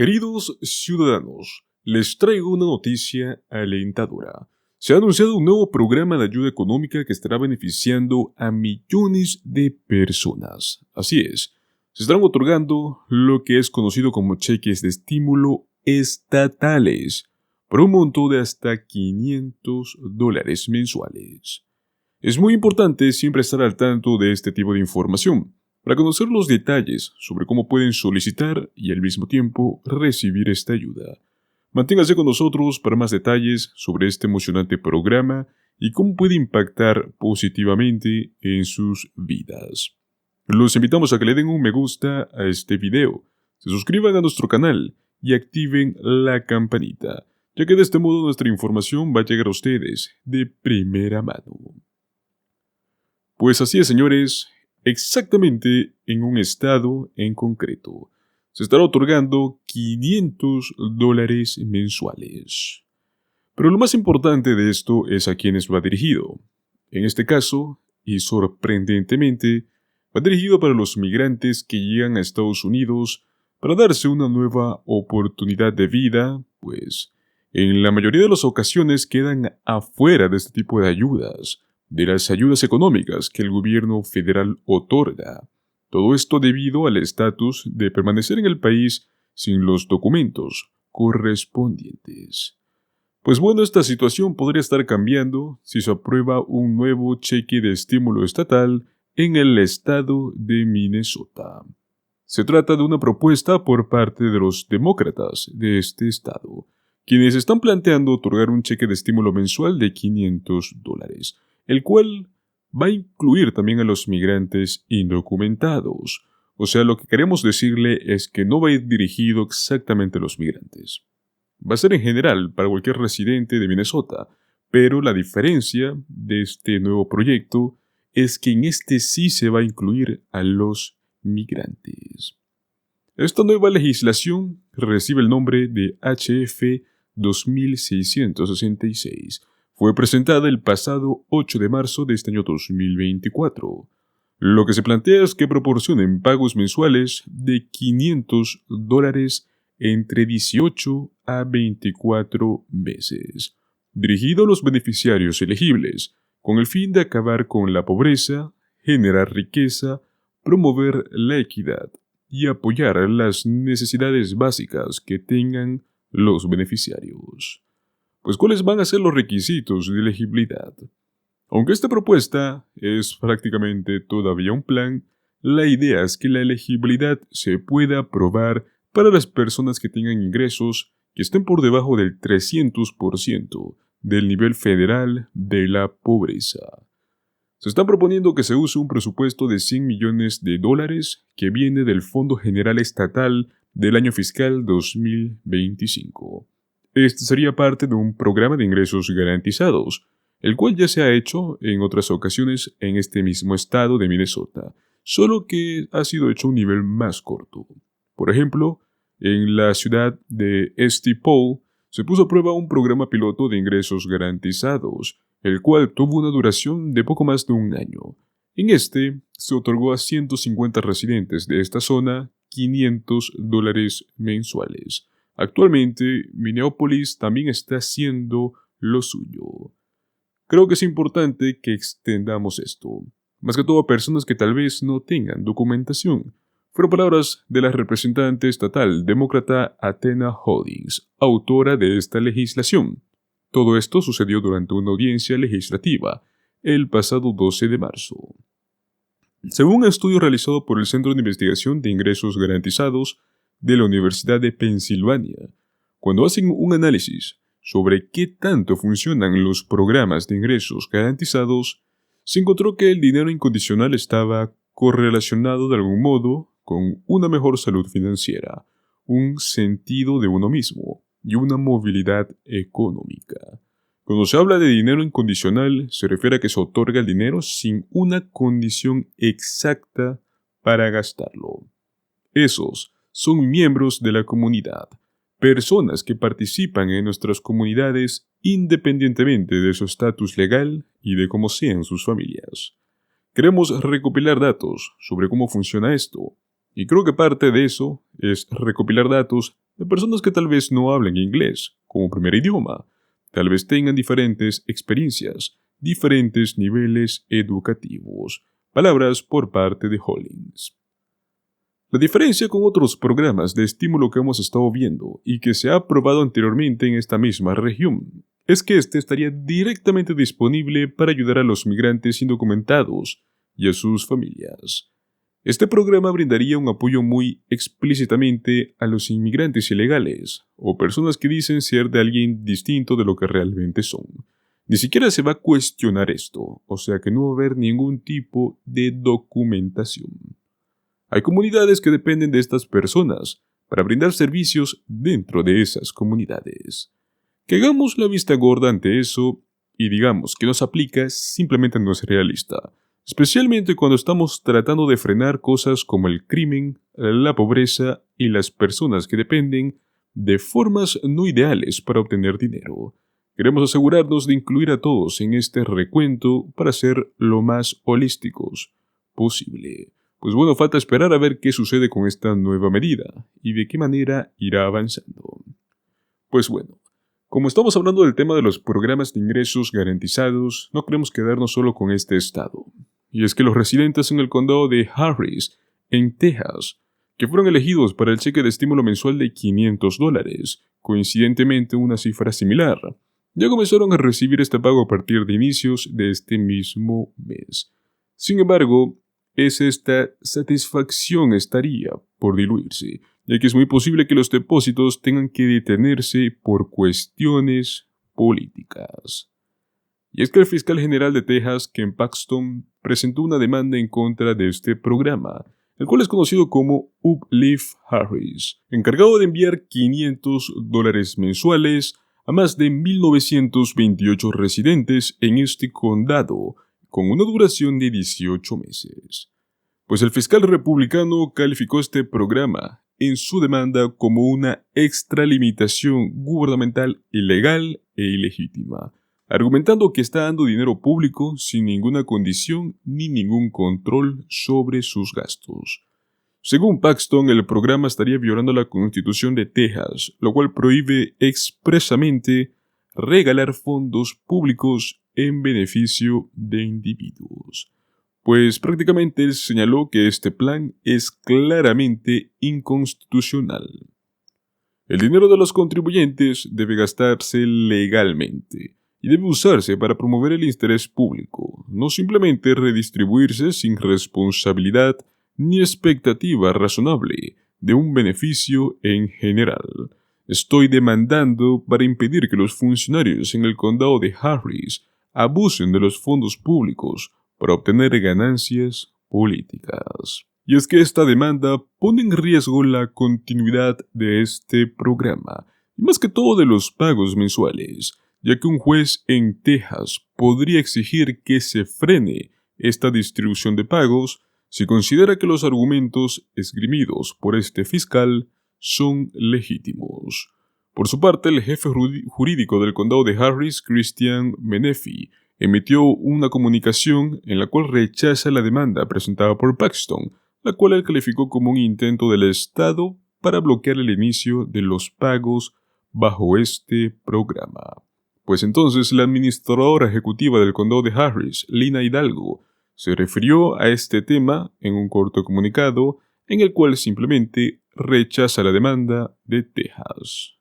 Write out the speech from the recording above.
Queridos ciudadanos, les traigo una noticia alentadora. Se ha anunciado un nuevo programa de ayuda económica que estará beneficiando a millones de personas. Así es, se estarán otorgando lo que es conocido como cheques de estímulo estatales, por un monto de hasta $500 mensuales. Es muy importante siempre estar al tanto de este tipo de información, para conocer los detalles sobre cómo pueden solicitar y al mismo tiempo recibir esta ayuda. Manténgase con nosotros para más detalles sobre este emocionante programa y cómo puede impactar positivamente en sus vidas. Los invitamos a que le den un me gusta a este video, se suscriban a nuestro canal y activen la campanita, ya que de este modo nuestra información va a llegar a ustedes de primera mano. Pues así es, señores. Exactamente en un estado en concreto. Se estará otorgando $500 mensuales. Pero lo más importante de esto es a quienes va dirigido. En este caso, y sorprendentemente, va dirigido para los migrantes que llegan a Estados Unidos para darse una nueva oportunidad de vida, pues en la mayoría de las ocasiones quedan afuera de este tipo de ayudas, de las ayudas económicas que el gobierno federal otorga. Todo esto debido al estatus de permanecer en el país sin los documentos correspondientes. Pues bueno, esta situación podría estar cambiando si se aprueba un nuevo cheque de estímulo estatal en el estado de Minnesota. Se trata de una propuesta por parte de los demócratas de este estado, quienes están planteando otorgar un cheque de estímulo mensual de $500, el cual va a incluir también a los migrantes indocumentados. O sea, lo que queremos decirle es que no va a ir dirigido exactamente a los migrantes. Va a ser en general para cualquier residente de Minnesota, pero la diferencia de este nuevo proyecto es que en este sí se va a incluir a los migrantes. Esta nueva legislación recibe el nombre de HF 2666. Fue presentada el pasado 8 de marzo de este año 2024. Lo que se plantea es que proporcionen pagos mensuales de $500 entre 18 a 24 meses, dirigido a los beneficiarios elegibles, con el fin de acabar con la pobreza, generar riqueza, promover la equidad y apoyar las necesidades básicas que tengan los beneficiarios. Pues, ¿cuáles van a ser los requisitos de elegibilidad? Aunque esta propuesta es prácticamente todavía un plan, la idea es que la elegibilidad se pueda aprobar para las personas que tengan ingresos que estén por debajo del 300% del nivel federal de la pobreza. Se está proponiendo que se use un presupuesto de $100 millones que viene del Fondo General Estatal del año fiscal 2025. Este sería parte de un programa de ingresos garantizados, el cual ya se ha hecho en otras ocasiones en este mismo estado de Minnesota, solo que ha sido hecho a un nivel más corto. Por ejemplo, en la ciudad de St. Paul se puso a prueba un programa piloto de ingresos garantizados, el cual tuvo una duración de poco más de un año. En este se otorgó a 150 residentes de esta zona $500 mensuales. Actualmente, Minneapolis también está haciendo lo suyo. Creo que es importante que extendamos esto, más que todo a personas que tal vez no tengan documentación. Fueron palabras de la representante estatal demócrata Athena Holdings, autora de esta legislación. Todo esto sucedió durante una audiencia legislativa el pasado 12 de marzo. Según un estudio realizado por el Centro de Investigación de Ingresos Garantizados de la Universidad de Pensilvania, cuando hacen un análisis sobre qué tanto funcionan los programas de ingresos garantizados, se encontró que el dinero incondicional estaba correlacionado de algún modo con una mejor salud financiera, un sentido de uno mismo y una movilidad económica. Cuando se habla de dinero incondicional, se refiere a que se otorga el dinero sin una condición exacta para gastarlo. Esos son miembros de la comunidad, personas que participan en nuestras comunidades independientemente de su estatus legal y de cómo sean sus familias. Queremos recopilar datos sobre cómo funciona esto, Y creo que parte de eso es recopilar datos de personas que tal vez no hablen inglés como primer idioma, tal vez tengan diferentes experiencias, diferentes niveles educativos. Palabras por parte de Hollings. La diferencia con otros programas de estímulo que hemos estado viendo y que se ha aprobado anteriormente en esta misma región es que este estaría directamente disponible para ayudar a los migrantes indocumentados y a sus familias. Este programa brindaría un apoyo muy explícitamente a los inmigrantes ilegales o personas que dicen ser de alguien distinto de lo que realmente son. Ni siquiera se va a cuestionar esto, o sea que no va a haber ningún tipo de documentación. Hay comunidades que dependen de estas personas para brindar servicios dentro de esas comunidades. Que hagamos la vista gorda ante eso y digamos que nos aplica simplemente no es realista, especialmente cuando estamos tratando de frenar cosas como el crimen, la pobreza y las personas que dependen de formas no ideales para obtener dinero. Queremos asegurarnos de incluir a todos en este recuento para ser lo más holísticos posible. Pues bueno, falta esperar a ver qué sucede con esta nueva medida y de qué manera irá avanzando. Pues bueno, como estamos hablando del tema de los programas de ingresos garantizados, no queremos quedarnos solo con este estado. Y es que los residentes en el condado de Harris, en Texas, que fueron elegidos para el cheque de estímulo mensual de $500, coincidentemente una cifra similar, ya comenzaron a recibir este pago a partir de inicios de este mismo mes. Sin embargo, esta satisfacción estaría por diluirse, ya que es muy posible que los depósitos tengan que detenerse por cuestiones políticas. Y es que el fiscal general de Texas, Ken Paxton, presentó una demanda en contra de este programa, el cual es conocido como Uplift Harris, encargado de enviar $500 mensuales a más de 1,928 residentes en este condado, con una duración de 18 meses. Pues el fiscal republicano calificó este programa en su demanda como una extralimitación gubernamental ilegal e ilegítima, argumentando que está dando dinero público sin ninguna condición ni ningún control sobre sus gastos. Según Paxton, el programa estaría violando la Constitución de Texas, lo cual prohíbe expresamente regalar fondos públicos en beneficio de individuos. Pues prácticamente él señaló que este plan es claramente inconstitucional. El dinero de los contribuyentes debe gastarse legalmente y debe usarse para promover el interés público, no simplemente redistribuirse sin responsabilidad ni expectativa razonable de un beneficio en general. Estoy demandando para impedir que los funcionarios en el condado de Harris abusen de los fondos públicos para obtener ganancias políticas. Y es que esta demanda pone en riesgo la continuidad de este programa, y más que todo de los pagos mensuales, ya que un juez en Texas podría exigir que se frene esta distribución de pagos si considera que los argumentos esgrimidos por este fiscal son legítimos. Por su parte, el jefe jurídico del condado de Harris, Christian Menefee, emitió una comunicación en la cual rechaza la demanda presentada por Paxton, la cual él calificó como un intento del Estado para bloquear el inicio de los pagos bajo este programa. Pues entonces la administradora ejecutiva del condado de Harris, Lina Hidalgo, se refirió a este tema en un corto comunicado en el cual simplemente rechaza la demanda de Texas.